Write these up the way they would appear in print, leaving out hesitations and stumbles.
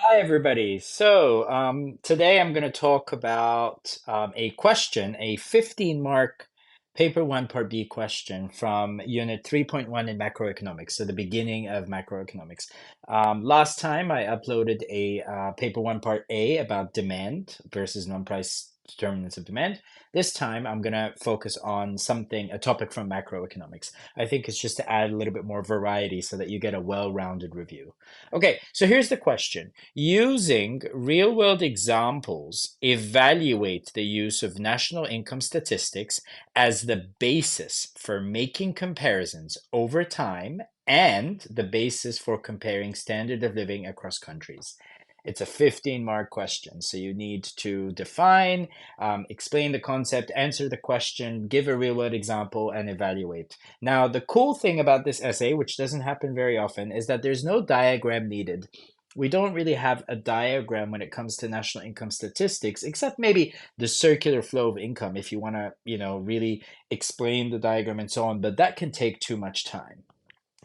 Hi, everybody. Today I'm going to talk about a question, a 15 mark paper one part B question from unit 3.1 in macroeconomics, so the beginning of macroeconomics. Last time I uploaded a paper one part A about demand versus non-price determinants of demand. This time I'm going to focus on a topic from macroeconomics. I think it's just to add a little bit more variety so that you get a well-rounded review. Okay, so here's the question. Using real world examples, evaluate the use of national income statistics as the basis for making comparisons over time and the basis for comparing standard of living across countries. It's a 15 mark question. So you need to define, explain the concept, answer the question, give a real world example, and evaluate. Now, the cool thing about this essay, which doesn't happen very often, is that there's no diagram needed. We don't really have a diagram when it comes to national income statistics, except maybe the circular flow of income if you want to, really explain the diagram and so on, but that can take too much time.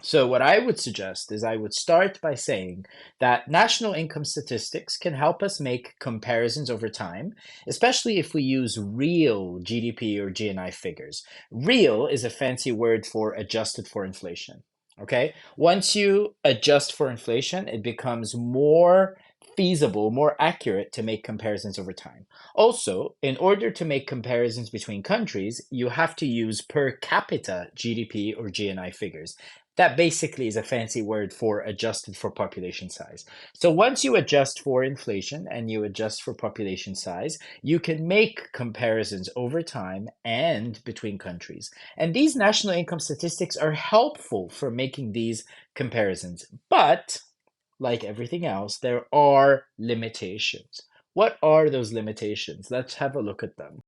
So what I would suggest is I would start by saying that national income statistics can help us make comparisons over time, especially if we use real GDP or GNI figures. Real is a fancy word for adjusted for inflation. Okay? Once you adjust for inflation, it becomes more feasible, more accurate to make comparisons over time. Also, in order to make comparisons between countries, you have to use per capita GDP or GNI figures. That basically is a fancy word for adjusted for population size. So once you adjust for inflation and you adjust for population size, you can make comparisons over time and between countries. And these national income statistics are helpful for making these comparisons. But like everything else, there are limitations. What are those limitations? Let's have a look at them.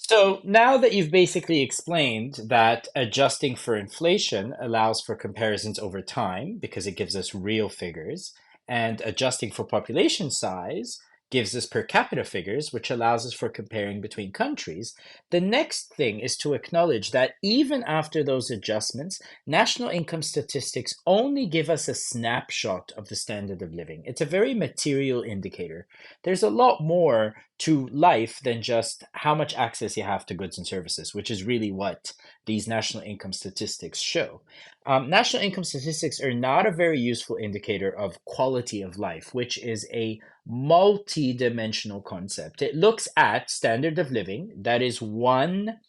So now that you've basically explained that adjusting for inflation allows for comparisons over time because it gives us real figures, and adjusting for population size gives us per capita figures, which allows us for comparing between countries, the next thing is to acknowledge that even after those adjustments, national income statistics only give us a snapshot of the standard of living. It's a very material indicator. There's a lot more to life than just how much access you have to goods and services, which is really what these national income statistics show. National income statistics are not a very useful indicator of quality of life, which is a multi-dimensional concept. It looks at standard of living, that is one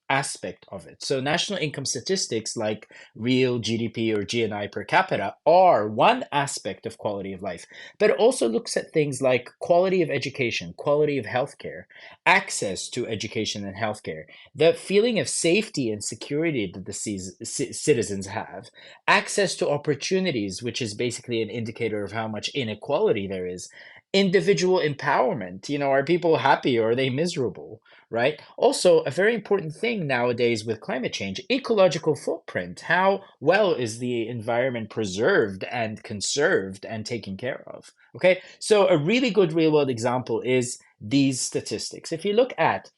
aspect of it. So national income statistics like real GDP or GNI per capita are one aspect of quality of life, but it also looks at things like quality of education, quality of healthcare, access to education and healthcare, the feeling of safety and security that the citizens have, access to opportunities, which is basically an indicator of how much inequality there is, individual empowerment. Are people happy or are they miserable? Right? Also, a very important thing nowadays with climate change, ecological footprint. How well is the environment preserved and conserved and taken care of? Okay, so a really good real world example is these statistics. If you look at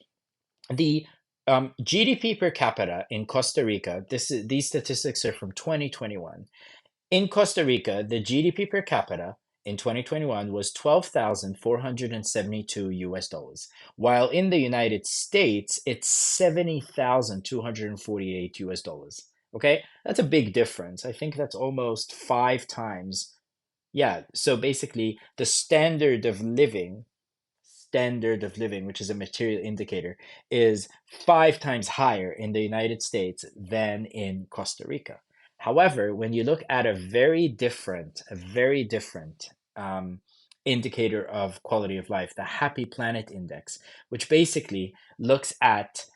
the GDP per capita in Costa Rica, these statistics are from 2021. In Costa Rica, the GDP per capita in 2021 was 12,472 US dollars, while in the United States, it's 70,248 US dollars. Okay, that's a big difference. I think that's almost five times. Yeah, so basically, the standard of living, which is a material indicator, is five times higher in the United States than in Costa Rica. However, when you look at a very different indicator of quality of life, the Happy Planet Index, which basically looks at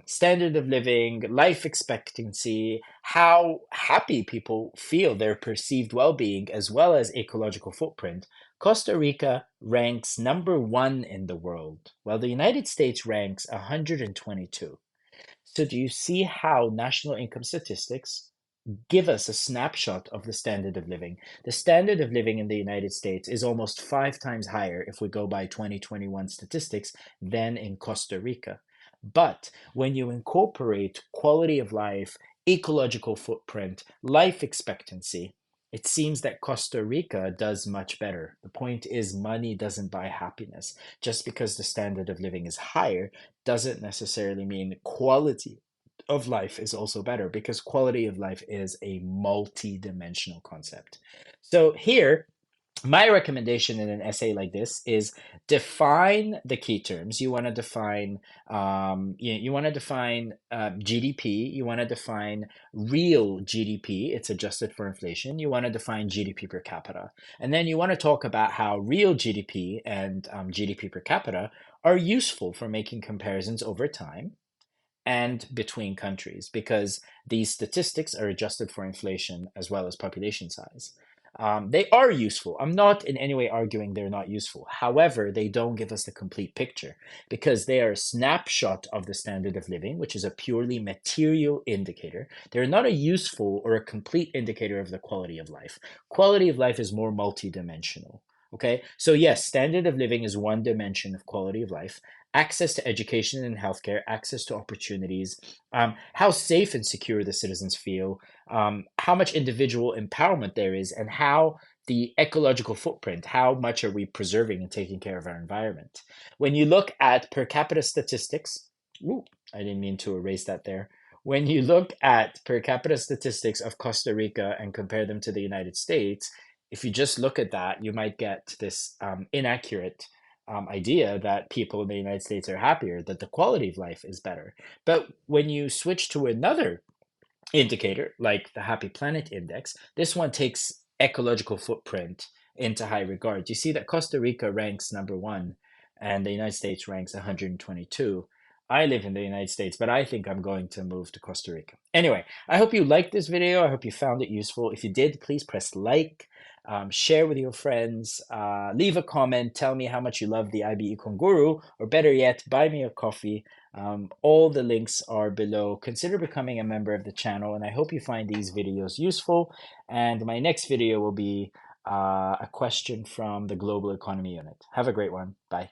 standard of living, life expectancy, how happy people feel, their perceived well being, as well as ecological footprint. Costa Rica ranks number one in the world, while the United States ranks 122. So, do you see how national income statistics give us a snapshot of the standard of living? The standard of living in the United States is almost five times higher if we go by 2021 statistics than in Costa Rica. But when you incorporate quality of life, ecological footprint, life expectancy, it seems that Costa Rica does much better. The point is, money doesn't buy happiness. Just because the standard of living is higher doesn't necessarily mean quality of life is also better, because quality of life is a multi-dimensional concept. So here, my recommendation in an essay like this is define the key terms. You want to define you want to define GDP. You want to define real GDP. It's adjusted for inflation. You want to define GDP per capita, and then you want to talk about how real GDP and GDP per capita are useful for making comparisons over time and between countries, because these statistics are adjusted for inflation as well as population size. They are useful. I'm not in any way arguing they're not useful. However, they don't give us the complete picture, because they are a snapshot of the standard of living, which is a purely material indicator. They're not a useful or a complete indicator of the quality of life. Quality of life is more multidimensional. Okay, so yes, standard of living is one dimension of quality of life. Access to education and healthcare, access to opportunities, how safe and secure the citizens feel, how much individual empowerment there is, and how the ecological footprint, how much are we preserving and taking care of our environment. When you look at per capita statistics, ooh, I didn't mean to erase that there. When you look at per capita statistics of Costa Rica and compare them to the United States, if you just look at that, you might get this inaccurate idea that people in the United States are happier, that the quality of life is better. But when you switch to another indicator, like the Happy Planet Index, this one takes ecological footprint into high regard. You see that Costa Rica ranks number one and the United States ranks 122. I live in the United States, but I think I'm going to move to Costa Rica. Anyway, I hope you liked this video. I hope you found it useful. If you did, please press like, share with your friends, leave a comment, tell me how much you love the IB Econ Guru, or better yet, buy me a coffee. All the links are below. Consider becoming a member of the channel, and I hope you find these videos useful. And my next video will be a question from the Global Economy Unit. Have a great one. Bye.